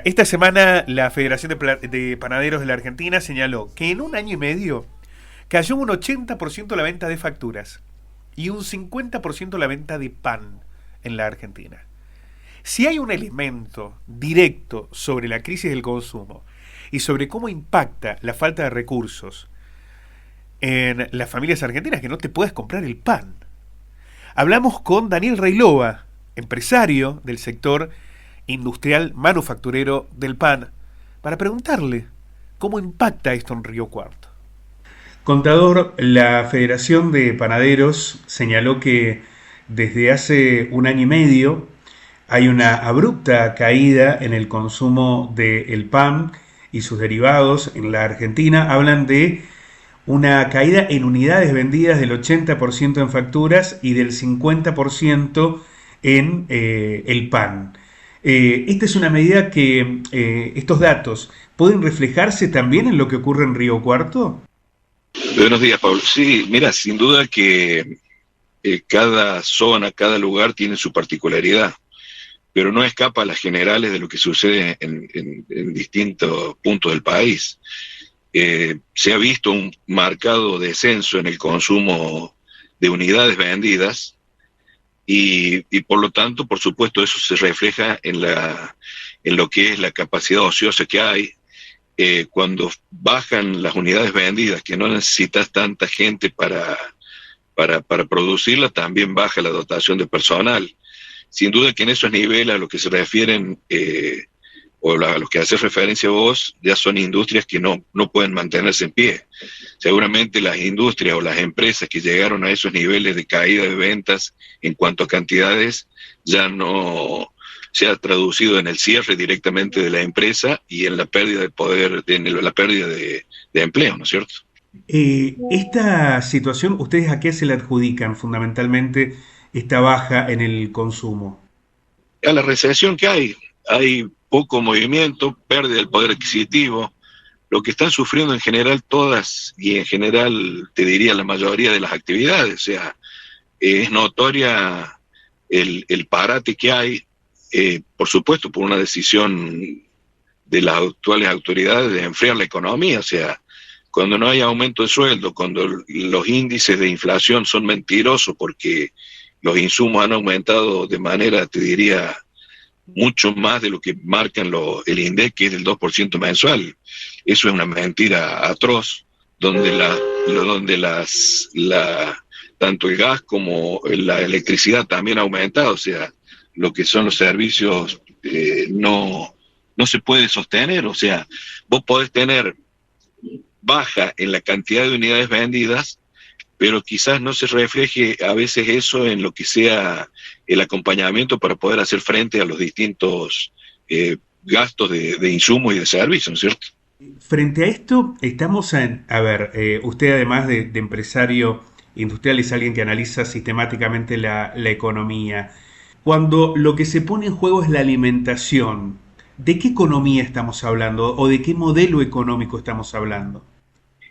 Esta semana la Federación de Panaderos de la Argentina señaló que en un año y medio cayó un 80% la venta de facturas y un 50% la venta de pan en la Argentina. Si hay un elemento directo sobre la crisis del consumo y sobre cómo impacta la falta de recursos en las familias argentinas, que no te puedes comprar el pan. Hablamos con Daniel Reilova, empresario del sector industrial manufacturero del pan, para preguntarle cómo impacta esto en Río Cuarto. Contador, la Federación de Panaderos señaló que desde hace un año y medio hay una abrupta caída en el consumo del pan y sus derivados en la Argentina. Hablan de una caída en unidades vendidas del 80% en facturas y del 50% en el pan. Esta es una medida que estos datos pueden reflejarse también en lo que ocurre en Río Cuarto. Buenos días, Pablo. Sí, mira, sin duda que cada zona, cada lugar tiene su particularidad, pero no escapa a las generales de lo que sucede en distintos puntos del país. Se ha visto un marcado descenso en el consumo de unidades vendidas y por lo tanto, por supuesto, eso se refleja en lo que es la capacidad ociosa que hay. Cuando bajan las unidades vendidas, que no necesitas tanta gente para producirla, también baja la dotación de personal. Sin duda que en esos niveles a lo que se refieren, a los que hace referencia vos, ya son industrias que no pueden mantenerse en pie. Seguramente las industrias o las empresas que llegaron a esos niveles de caída de ventas en cuanto a cantidades, ya no se ha traducido en el cierre directamente de la empresa y en la pérdida de poder, en la pérdida de empleo, ¿no es cierto? Esta situación, ¿ustedes a qué se le adjudican fundamentalmente esta baja en el consumo? A la recesión que hay poco movimiento, pérdida del poder adquisitivo, lo que están sufriendo en general todas y en general te diría la mayoría de las actividades, o sea, es notoria el parate que hay, por supuesto por una decisión de las actuales autoridades de enfriar la economía, o sea, cuando no hay aumento de sueldo, cuando los índices de inflación son mentirosos porque los insumos han aumentado de manera, te diría, mucho más de lo que marcan el INDEC, que es del 2% mensual. Eso es una mentira atroz, donde tanto el gas como la electricidad también ha aumentado, o sea, lo que son los servicios no se puede sostener, o sea, vos podés tener baja en la cantidad de unidades vendidas, pero quizás no se refleje a veces eso en lo que sea el acompañamiento para poder hacer frente a los distintos gastos de insumos y de servicios, ¿no es cierto? Frente a esto, estamos usted además de empresario industrial es alguien que analiza sistemáticamente la economía. Cuando lo que se pone en juego es la alimentación, ¿de qué economía estamos hablando o de qué modelo económico estamos hablando?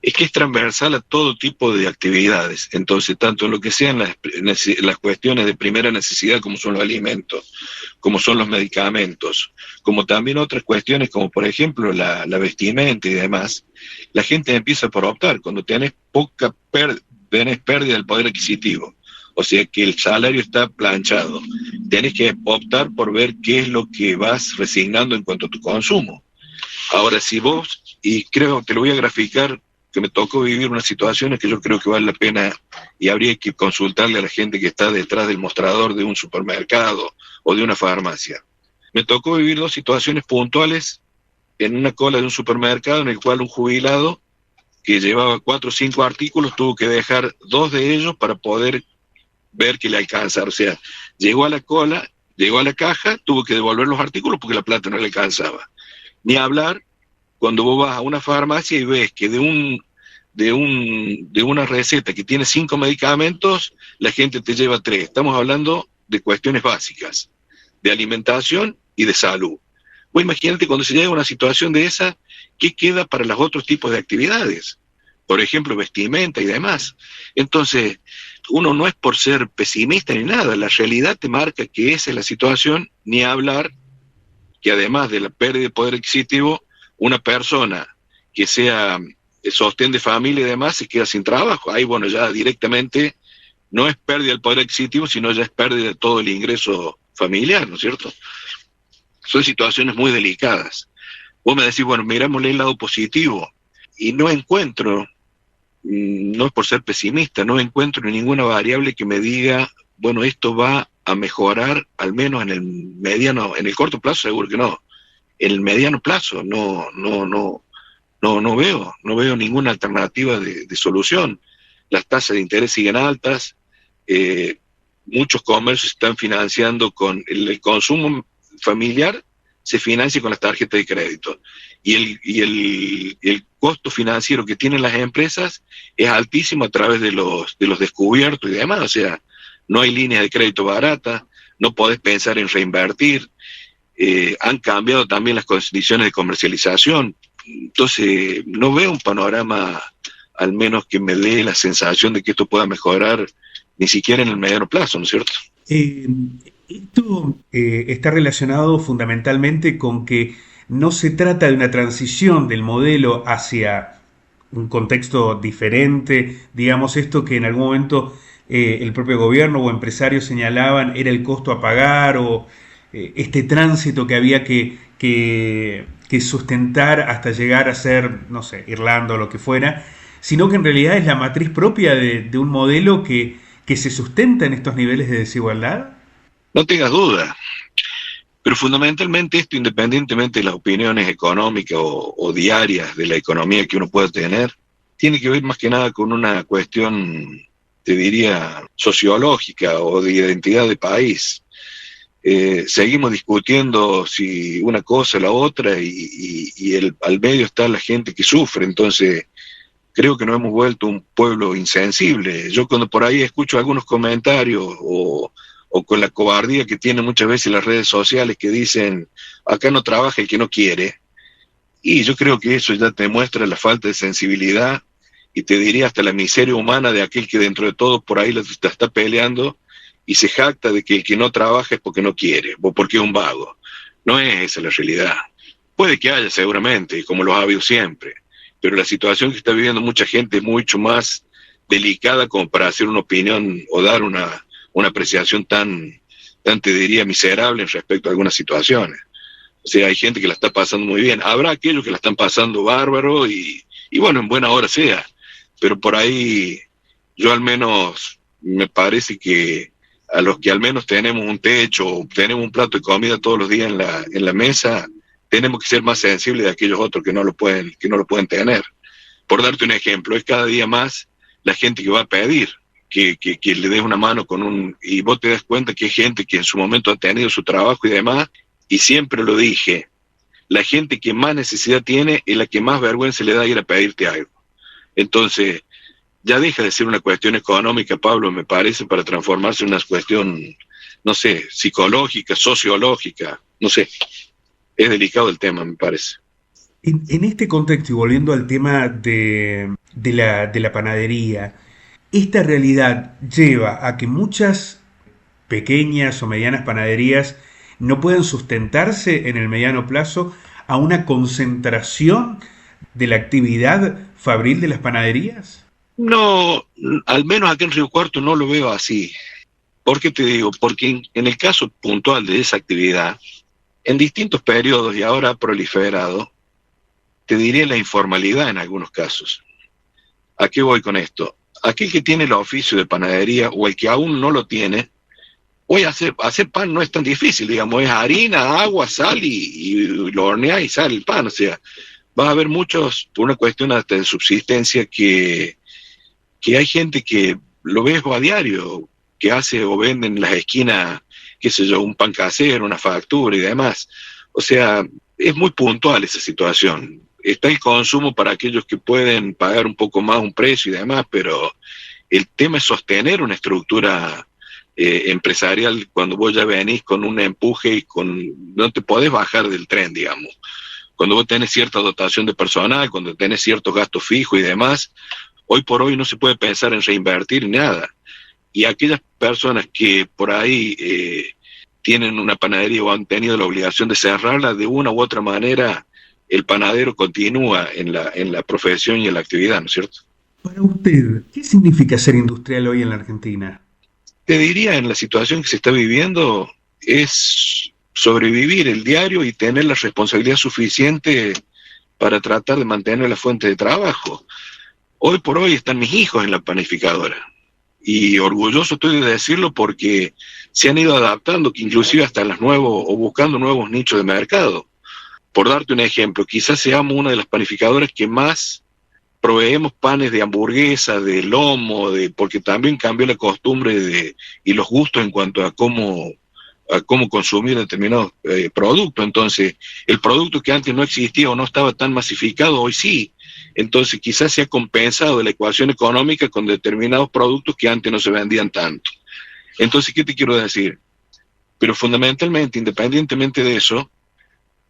Es que es transversal a todo tipo de actividades, entonces tanto en lo que sean las cuestiones de primera necesidad como son los alimentos, como son los medicamentos, como también otras cuestiones como por ejemplo la vestimenta y demás, la gente empieza por optar cuando tenés pérdida del poder adquisitivo, o sea que el salario está planchado, tenés que optar por ver qué es lo que vas resignando en cuanto a tu consumo. Ahora si vos, y creo que lo voy a graficar, que me tocó vivir unas situaciones que yo creo que vale la pena y habría que consultarle a la gente que está detrás del mostrador de un supermercado o de una farmacia. Me tocó vivir dos situaciones puntuales en una cola de un supermercado en el cual un jubilado que llevaba 4 o 5 artículos tuvo que dejar 2 de ellos para poder ver que le alcanzara. O sea, llegó a la cola, llegó a la caja, tuvo que devolver los artículos porque la plata no le alcanzaba. Ni hablar cuando vos vas a una farmacia y ves que de una receta que tiene 5 medicamentos, la gente te lleva 3. Estamos hablando de cuestiones básicas, de alimentación y de salud. Vos imagínate cuando se llega a una situación de esa, ¿qué queda para los otros tipos de actividades? Por ejemplo, vestimenta y demás. Entonces, uno no es por ser pesimista ni nada, la realidad te marca que esa es la situación, ni hablar que además de la pérdida de poder adquisitivo, una persona que sea sostén de familia y demás se queda sin trabajo. Ahí, bueno, ya directamente no es pérdida del poder adquisitivo, sino ya es pérdida de todo el ingreso familiar, ¿no es cierto? Son situaciones muy delicadas. Vos me decís, bueno, mirámosle el lado positivo, y no encuentro, no es por ser pesimista, no encuentro ninguna variable que me diga, bueno, esto va a mejorar, al menos en el mediano, en el corto plazo seguro que no, en el mediano plazo no veo ninguna alternativa de solución. Las tasas de interés siguen altas, muchos comercios están financiando con el consumo familiar, se financia con las tarjetas de crédito, y el costo financiero que tienen las empresas es altísimo a través de los descubiertos y demás. O sea, no hay líneas de crédito baratas, no podés pensar en reinvertir, han cambiado también las condiciones de comercialización. Entonces no veo un panorama, al menos que me dé la sensación de que esto pueda mejorar, ni siquiera en el mediano plazo, ¿no es cierto? Esto está relacionado fundamentalmente con que no se trata de una transición del modelo hacia un contexto diferente, digamos esto que en algún momento el propio gobierno o empresarios señalaban era el costo a pagar o este tránsito que había que sustentar hasta llegar a ser, no sé, Irlanda o lo que fuera, sino que en realidad es la matriz propia de un modelo que se sustenta en estos niveles de desigualdad. No tengas duda, pero fundamentalmente esto, independientemente de las opiniones económicas o diarias de la economía que uno pueda tener, tiene que ver más que nada con una cuestión, te diría, sociológica o de identidad de país. Seguimos discutiendo si una cosa o la otra y al medio está la gente que sufre. Entonces creo que nos hemos vuelto un pueblo insensible. Yo cuando por ahí escucho algunos comentarios o con la cobardía que tienen muchas veces las redes sociales que dicen acá no trabaja el que no quiere, y yo creo que eso ya te muestra la falta de sensibilidad y te diría hasta la miseria humana de aquel que dentro de todo por ahí la está peleando y se jacta de que el que no trabaja es porque no quiere o porque es un vago. No es esa la realidad. Puede que haya seguramente, como los ha habido siempre, pero la situación que está viviendo mucha gente es mucho más delicada como para hacer una opinión o dar una apreciación tan, te diría, miserable en respecto a algunas situaciones. O sea, hay gente que la está pasando muy bien. Habrá aquellos que la están pasando bárbaro y bueno, en buena hora sea. Pero por ahí, yo al menos, me parece que a los que al menos tenemos un techo, tenemos un plato de comida todos los días en la mesa, tenemos que ser más sensibles de aquellos otros que no lo pueden tener. Por darte un ejemplo, es cada día más la gente que va a pedir que le des una mano y vos te das cuenta que hay gente que en su momento ha tenido su trabajo y demás, y siempre lo dije, la gente que más necesidad tiene es la que más vergüenza le da ir a pedirte algo. Entonces, ya deja de ser una cuestión económica, Pablo, me parece, para transformarse en una cuestión, no sé, psicológica, sociológica, no sé, es delicado el tema, me parece. En este contexto, y volviendo al tema de la panadería, esta realidad lleva a que muchas pequeñas o medianas panaderías no puedan sustentarse en el mediano plazo a una concentración de la actividad fabril de las panaderías. No, al menos aquí en Río Cuarto no lo veo así. ¿Por qué te digo? Porque en el caso puntual de esa actividad, en distintos periodos y ahora ha proliferado, te diré la informalidad en algunos casos. ¿A qué voy con esto? Aquel que tiene el oficio de panadería o el que aún no lo tiene, hoy hacer pan no es tan difícil, digamos, es harina, agua, sal y lo horneás y sale el pan. O sea, vas a ver muchos, por una cuestión hasta de subsistencia, que hay gente que lo ves a diario, que hace o vende en las esquinas, qué sé yo, un pan casero, una factura y demás. O sea, es muy puntual esa situación. Está el consumo para aquellos que pueden pagar un poco más un precio y demás, pero el tema es sostener una estructura empresarial cuando vos ya venís con un empuje y no te podés bajar del tren, digamos. Cuando vos tenés cierta dotación de personal, cuando tenés ciertos gastos fijos y demás, hoy por hoy no se puede pensar en reinvertir nada. Y aquellas personas que por ahí tienen una panadería o han tenido la obligación de cerrarla, de una u otra manera el panadero continúa en la profesión y en la actividad, ¿no es cierto? Para usted, ¿qué significa ser industrial hoy en la Argentina? Te diría, en la situación que se está viviendo, es sobrevivir el diario y tener la responsabilidad suficiente para tratar de mantener la fuente de trabajo. Hoy por hoy están mis hijos en la panificadora y orgulloso estoy de decirlo porque se han ido adaptando, que inclusive hasta los nuevos o buscando nuevos nichos de mercado. Por darte un ejemplo, quizás seamos una de las panificadoras que más proveemos panes de hamburguesa, de lomo, porque también cambió la costumbre y los gustos en cuanto a cómo consumir determinados productos. Entonces, el producto que antes no existía o no estaba tan masificado, hoy sí. Entonces, quizás se ha compensado la ecuación económica con determinados productos que antes no se vendían tanto. Entonces, ¿qué te quiero decir? Pero fundamentalmente, independientemente de eso,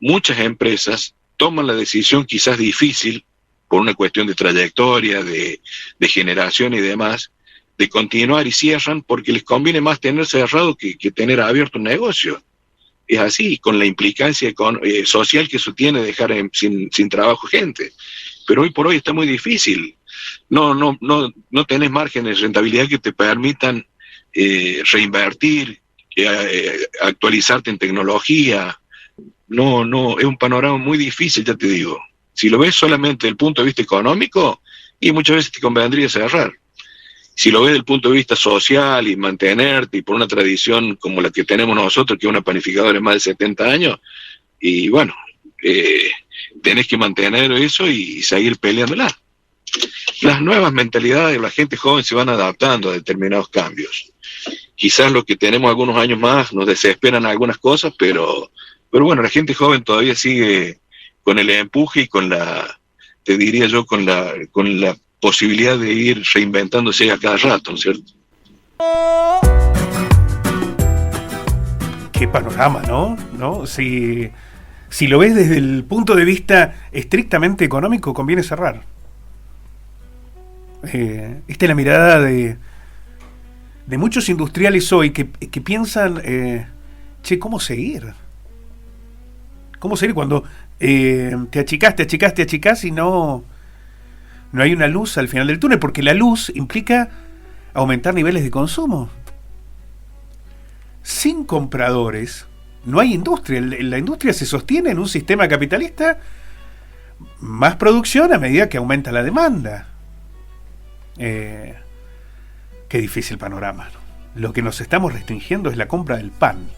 muchas empresas toman la decisión quizás difícil, por una cuestión de trayectoria, de generación y demás, de continuar y cierran porque les conviene más tener cerrado que tener abierto un negocio. Es así, con la implicancia social que eso tiene, dejar sin trabajo gente. Pero hoy por hoy está muy difícil. No tenés márgenes de rentabilidad que te permitan reinvertir, actualizarte en tecnología. No, es un panorama muy difícil, ya te digo. Si lo ves solamente desde el punto de vista económico, y muchas veces te convendría cerrar. Si lo ves desde el punto de vista social y mantenerte, y por una tradición como la que tenemos nosotros, que es una panificadora de más de 70 años, y bueno, tenés que mantener eso y seguir peleándola. Las nuevas mentalidades de la gente joven se van adaptando a determinados cambios. Quizás los que tenemos algunos años más nos desesperan algunas cosas, pero bueno, la gente joven todavía sigue con el empuje y te diría yo, con la posibilidad de ir reinventándose a cada rato, ¿no es cierto? Qué panorama, ¿no? Si lo ves desde el punto de vista estrictamente económico, conviene cerrar. Esta es la mirada de muchos industriales hoy que piensan, ¿cómo seguir? ¿Cómo seguir cuando te achicás y no hay una luz al final del túnel? Porque la luz implica aumentar niveles de consumo. Sin compradores no hay industria. La industria se sostiene en un sistema capitalista, más producción a medida que aumenta la demanda. Qué difícil panorama, ¿no? Lo que nos estamos restringiendo es la compra del pan.